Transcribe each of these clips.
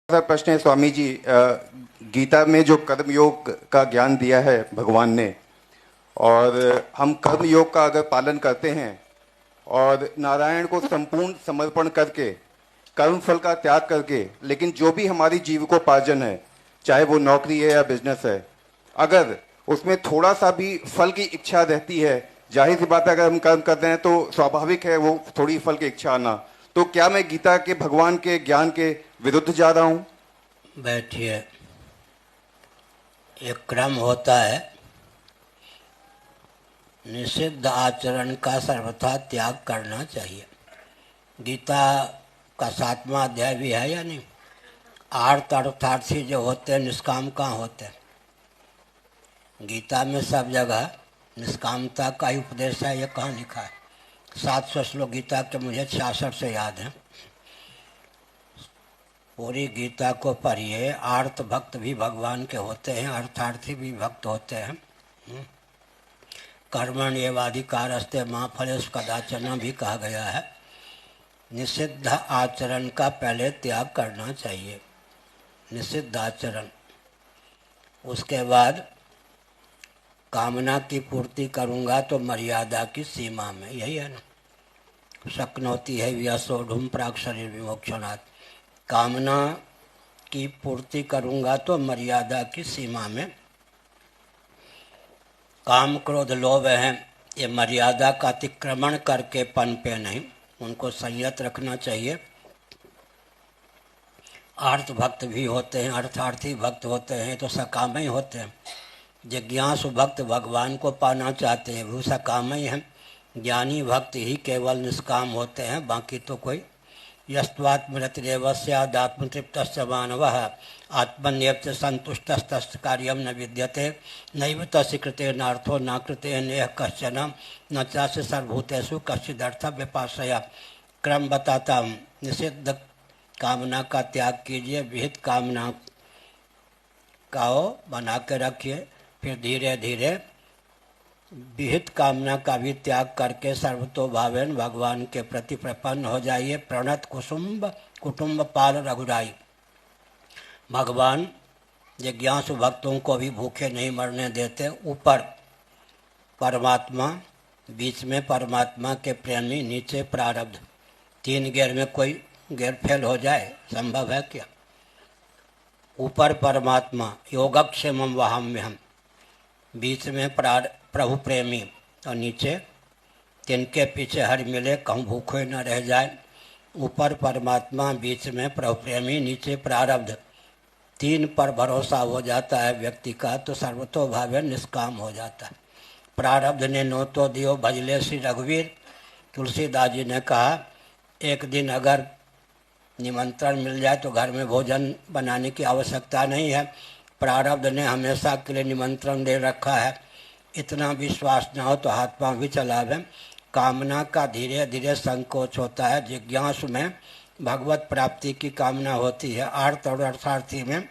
Sir प्रश्न है स्वामी जी, गीता में जो कर्म योग का ज्ञान दिया है भगवान ने, और हम कर्म योग का अगर पालन करते हैं और नारायण को संपूर्ण समर्पण करके कर्म फल का त्याग करके, लेकिन जो भी हमारी जीविकोपार्जन है, चाहे वो नौकरी है या बिजनेस है, अगर उसमें थोड़ा सा भी फल की इच्छा रहती है, जाहिर सी बात है अगर हम कर्म करते हैं तो स्वाभाविक है वो थोड़ी फल की इच्छा आना, तो क्या मैं गीता के भगवान के ज्ञान के विरुद्ध जा रहा हूं? बैठिए। एक क्रम होता है, निषिद्ध आचरण का सर्वथा त्याग करना चाहिए। गीता का 7वां अध्याय भी है या नहीं? आर्त अर्थार्थी जो होते हैं निष्काम कहाँ होते हैं? गीता में सब जगह निष्कामता का ही उपदेश है। ये कहाँ लिखा है? 700 श्लोक गीता के मुझे 66 से याद हैं। पूरी गीता को पढ़िए। आर्त भक्त भी भगवान के होते हैं, अर्थार्थी भी भक्त होते हैं। कर्मण एवाधिकारस्ते मां फलेषु कदाचन भी कहा गया है। निषिद्ध आचरण का पहले त्याग करना चाहिए, निषिद्ध आचरण। उसके बाद कामना की पूर्ति करूँगा तो मर्यादा की सीमा में, यही है ना। शक्नोति है व्यासोढ़ुम प्राक शरीर विमोक्षणात्। कामना की पूर्ति करूँगा तो मर्यादा की सीमा में। काम क्रोध लोभ हैं, ये मर्यादा का अतिक्रमण करके पनपे नहीं, उनको संयत रखना चाहिए। आर्त भक्त भी होते हैं, अर्थार्थी भक्त होते हैं, तो सकाम ही होते हैं। जिज्ञासु भक्त भगवान को पाना चाहते हैं, वो सकाम ही हैं। ज्ञानी भक्त ही केवल निष्काम होते हैं, बाकी तो कोई। यस्त्वात्मरतिरेव स्यादात्मतृप्तस्य मानवः आत्मन्येव संतुष्टस्तस्य कार्यं न विद्यते नैव तस्य कृतेनार्थो न कृतेनेह कश्चन न चास्य सर्वभूतेषु कश्चिदर्थ व्यपाश्रया। क्रम बताता हूँ। निषिद्ध कामना का त्याग कीजिए, विहित कामना का बना के रखिए, फिर धीरे धीरे विहित कामना का भी त्याग करके सर्वतोभावेन भगवान के प्रति प्रपन्न हो जाइए। प्रणत कुटुंब पाल रघुराई। भगवान जिज्ञासु भक्तों को भी भूखे नहीं मरने देते। ऊपर परमात्मा, बीच में परमात्मा के प्रेमी, नीचे प्रारब्ध। 3 गेर में कोई गेर फेल हो जाए, संभव है क्या? ऊपर परमात्मा योगक्षेमम वहाम्यहम्, बीच में प्रभु प्रेमी, और नीचे तिनके पीछे हर मिले कहूँ भूखे न रह जाए। ऊपर परमात्मा, बीच में प्रभु प्रेमी, नीचे प्रारब्ध। 3 पर भरोसा हो जाता है व्यक्ति का तो सर्वतोभावे निष्काम हो जाता है। प्रारब्ध ने नो तो दियो भजले श्री रघुवीर। तुलसीदास जी ने कहा, एक दिन अगर निमंत्रण मिल जाए तो घर में भोजन बनाने की आवश्यकता नहीं है। प्रारब्ध ने हमेशा के लिए निमंत्रण दे रखा है। इतना विश्वास न हो तो हाथ पांव भी चलावे। कामना का धीरे धीरे संकोच होता है। जिज्ञासु में भगवत प्राप्ति की कामना होती है। आर्त और अर्थार्थी में,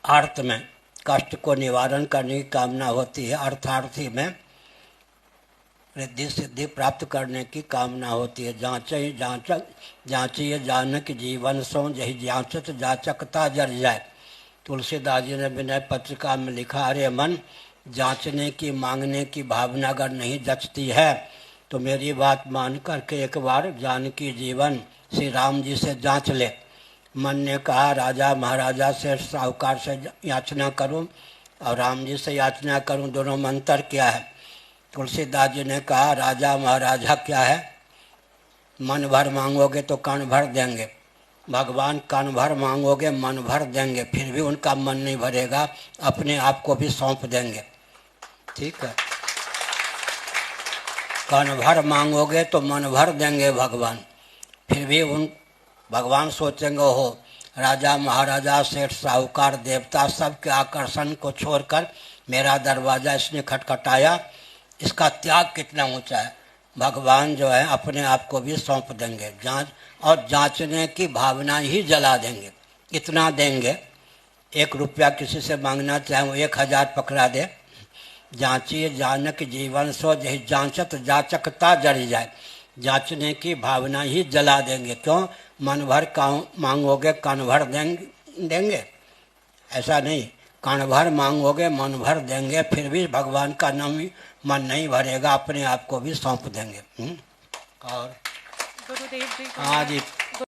आर्त में कष्ट को निवारण करने की कामना होती है, अर्थार्थी में रिद्धि सिद्धि प्राप्त करने की कामना होती है। जांचिए जानक जीवन सो जही जांचत जाचकता जर जाए। तुलसीदास जी ने विनय पत्रिका में लिखा, अरे मन, जांचने की मांगने की भावना अगर नहीं जचती है तो मेरी बात मान करके एक बार जानकी जीवन श्री राम जी से जांच ले। मन ने कहा, राजा महाराजा से, साहूकार से याचना करूं और राम जी से याचना करूं, दोनों में अंतर क्या है? तुलसीदास जी ने कहा, राजा महाराजा क्या है? मन भर मांगोगे तो कण भर देंगे, भगवान कण भर मांगोगे मन भर देंगे, फिर भी उनका मन नहीं भरेगा, अपने आप को भी सौंप देंगे। ठीक है, कण भर मांगोगे तो मन भर देंगे भगवान, फिर भी उन भगवान सोचेंगे, हो राजा महाराजा सेठ साहूकार देवता सबके आकर्षण को छोड़कर मेरा दरवाजा इसने खटखटाया, इसका त्याग कितना ऊंचा है। भगवान जो है अपने आप को भी सौंप देंगे, जांचने की भावना ही जला देंगे। इतना देंगे, 1 रुपया किसी से मांगना चाहे वो 1000 पकड़ा दे। जांचिए जानक जीवन सो जही जांचत जाचकता जड़ जाए। जांचने की भावना ही जला देंगे। क्यों? मन भर मांगोगे कान भर देंगे, ऐसा नहीं, कान भर मांगोगे मन भर देंगे, फिर भी भगवान का नाम मन नहीं भरेगा, अपने आप को भी सौंप देंगे। और गुरुदेव जी हाँ जी,